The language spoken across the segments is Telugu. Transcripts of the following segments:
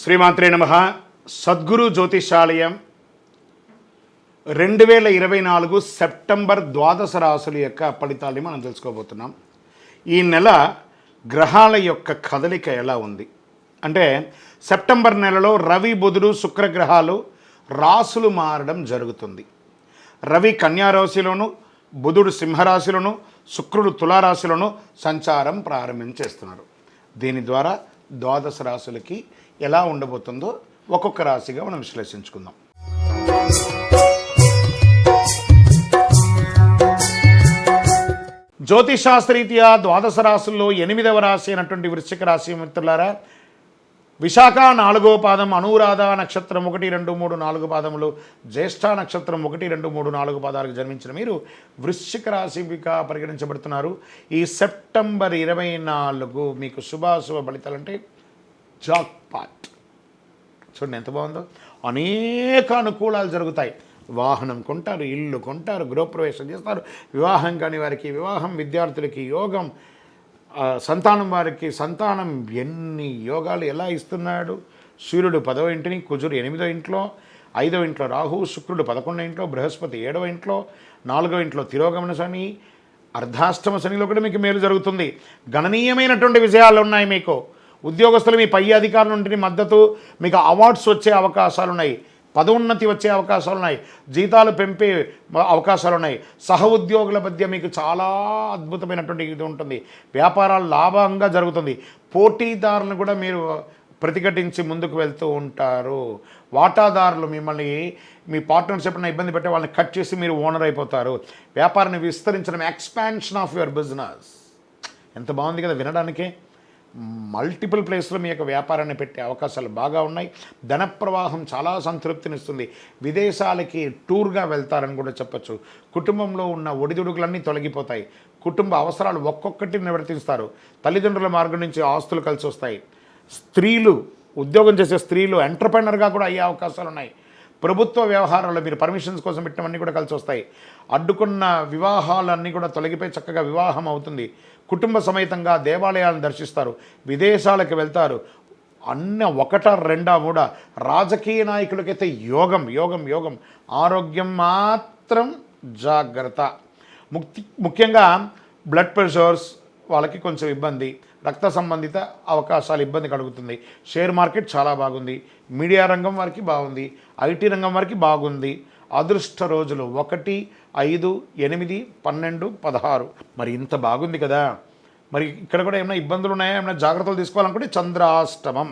శ్రీమాత్రే నమః. సద్గురు జ్యోతిషాలయం 2024 సెప్టెంబర్ ద్వాదశ రాశుల యొక్క ఫలితాలని మనం తెలుసుకోబోతున్నాం. ఈ నెల గ్రహాల యొక్క కదలిక ఎలా ఉంది అంటే సెప్టెంబర్ నెలలో రవి బుధుడు శుక్రగ్రహాలు రాశులు మారడం జరుగుతుంది. రవి కన్యా రాశిలోను, బుధుడు సింహరాశిలోను, శుక్రుడు తులారాశిలోను సంచారం ప్రారంభించేస్తున్నారు. దీని ద్వారా ద్వాదశ రాశులకి ఎలా ఉండబోతుందో ఒక్కొక్క రాశిగా మనం విశ్లేషించుకుందాం. జ్యోతిషాస్త్రరీత్యా ద్వాదశ రాశుల్లో 8వ రాశి అయినటువంటి వృశ్చిక రాశి మిత్రులారా, విశాఖ 4వ పాదం, అనురాధ నక్షత్రం 1, 2, 3, 4 పాదములు, జ్యేష్ఠ నక్షత్రం 1, 2, 3, 4 పాదాలకు జన్మించిన మీరు వృశ్చిక రాశిగా పరిగణించబడుతున్నారు. ఈ సెప్టెంబర్ 24 మీకు శుభాశుభ ఫలితాలు అంటే జాక్పాట్. చూడండి ఎంత బాగుందో. అనేక అనుకూలాలు జరుగుతాయి. వాహనం కొంటారు, ఇల్లు కొంటారు, గృహప్రవేశం చేస్తారు, వివాహం కాని వారికి వివాహం, విద్యార్థులకి యోగం, సంతానం వారికి సంతానం. ఎన్ని యోగాలు ఎలా ఇస్తున్నాడు. సూర్యుడు 10వ ఇంటిని, కుజుడు 8వ ఇంట్లో, 5వ ఇంట్లో రాహు, శుక్రుడు 11వ ఇంట్లో, బృహస్పతి 7వ ఇంట్లో, 4వ ఇంట్లో తిరోగమన శని, అర్ధాష్టమ శనిలో కూడా మీకు మేలు జరుగుతుంది. గణనీయమైనటువంటి విజయాలు ఉన్నాయి మీకు. ఉద్యోగస్తులు మీ పై అధికారుల నుండి మద్దతు, మీకు అవార్డ్స్ వచ్చే అవకాశాలు ఉన్నాయి, పదోన్నతి వచ్చే అవకాశాలు ఉన్నాయి, జీతాలు పెంపే అవకాశాలు ఉన్నాయి. సహ ఉద్యోగుల మధ్య మీకు చాలా అద్భుతమైనటువంటి ఇది ఉంటుంది. వ్యాపారాలు లాభంగా జరుగుతుంది. పోటీదారులను కూడా మీరు ప్రతిఘటించి ముందుకు వెళ్తూ ఉంటారు. వాటాదారులు మిమ్మల్ని మీ పార్ట్నర్షిప్ ఇబ్బంది పెట్టే వాళ్ళని కట్ చేసి మీరు ఓనర్ అయిపోతారు. వ్యాపారాన్ని విస్తరించడం, ఎక్స్పాన్షన్ ఆఫ్ యువర్ బిజినెస్. ఎంత బాగుంది కదా వినడానికే. మల్టిపుల్ ప్లేస్లో మీ యొక్క వ్యాపారాన్ని పెట్టే అవకాశాలు బాగా ఉన్నాయి. ధన ప్రవాహం చాలా సంతృప్తినిస్తుంది. విదేశాలకి టూర్గా వెళ్తారని కూడా చెప్పచ్చు. కుటుంబంలో ఉన్న ఒడిదుడుకులన్నీ తొలగిపోతాయి. కుటుంబ అవసరాలు ఒక్కొక్కటి నివర్తిస్తారు. తల్లిదండ్రుల మార్గం నుంచి ఆస్తులు కలిసి వస్తాయి. స్త్రీలు, ఉద్యోగం చేసే స్త్రీలు ఎంటర్ప్రెనర్గా కూడా అయ్యే అవకాశాలు ఉన్నాయి. ప్రభుత్వ వ్యవహారాల్లో మీరు పర్మిషన్స్ కోసం పెట్టినవన్నీ కూడా కలిసి వస్తాయి. అడ్డుకున్న వివాహాలన్నీ కూడా తొలగిపోయి చక్కగా వివాహం అవుతుంది. కుటుంబ సమేతంగా దేవాలయాలను దర్శిస్తారు, విదేశాలకు వెళ్తారు. అన్న 1, 2, 3 రాజకీయ నాయకులకైతే యోగం యోగం యోగం. ఆరోగ్యం మాత్రం జాగ్రత్త. ముఖ్యంగా బ్లడ్ ప్రెషర్స్ వాళ్ళకి కొంచెం ఇబ్బంది, రక్త సంబంధిత అవకాశాలు ఇబ్బంది కలుగుతుంది. షేర్ మార్కెట్ చాలా బాగుంది. మీడియా రంగం వారికి బాగుంది. ఐటీ రంగం వారికి బాగుంది. అదృష్ట రోజులు 1, 5, 8, 12, 16. మరి ఇంత బాగుంది కదా. మరి ఇక్కడ కూడా ఏమైనా ఇబ్బందులు ఉన్నాయా, ఏమైనా జాగ్రత్తలు తీసుకోవాలనుకుంటే చంద్రాష్టమం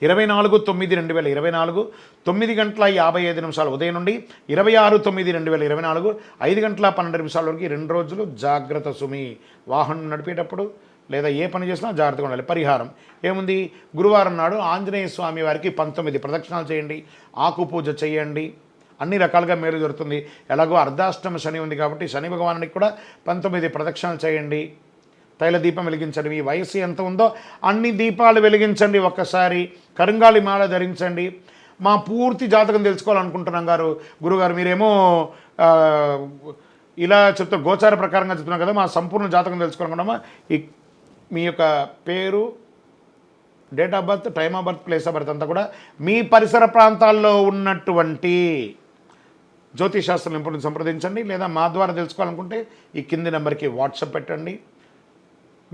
24/9/2024 9:55 ఉదయం నుండి 26/9/2024 5:12 వరకు 2 రోజులు జాగ్రత్త సుమి. వాహనం నడిపేటప్పుడు లేదా ఏ పని చేసినా జాగ్రత్తగా ఉండాలి. పరిహారం ఏముంది? గురువారం నాడు ఆంజనేయ స్వామి వారికి 19 ప్రదక్షిణాలు చేయండి, ఆకు పూజ చేయండి. అన్ని రకాలుగా మేలు జరుగుతుంది. ఎలాగో అర్ధాష్టమ శని ఉంది కాబట్టి శని భగవానునికి కూడా 19 ప్రదక్షిణాలు చేయండి. తైల దీపం వెలిగించండి. మీ వయస్సు ఎంత ఉందో అన్ని దీపాలు వెలిగించండి. ఒక్కసారి కరుంగాలి మాల ధరించండి. మా పూర్తి జాతకం తెలుసుకోవాలనుకుంటున్నాం గురుగారు మీరేమో ఇలా చెప్తారు, గోచార ప్రకారంగా చెప్తున్నాం కదా, మా సంపూర్ణ జాతకం తెలుసుకోవాలనుకుంటామా? మీ యొక్క పేరు, date of birth, time of birth, place of birth అంతా కూడా మీ పరిసర ప్రాంతాల్లో ఉన్నటువంటి జ్యోతిషాస్త్ర నిపుణులను సంప్రదించండి. లేదా మా ద్వారా తెలుసుకోవాలనుకుంటే ఈ కింది నెంబర్కి వాట్సాప్ పెట్టండి.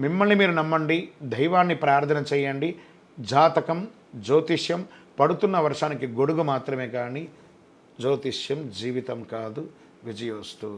మిమ్మల్ని మీరు నమ్మండి, దైవాన్ని ప్రార్థన చేయండి. జాతకం, జ్యోతిష్యం పడుతున్న వర్షానికి గొడుగు మాత్రమే కానీ జ్యోతిష్యం జీవితం కాదు. విజయోస్తు.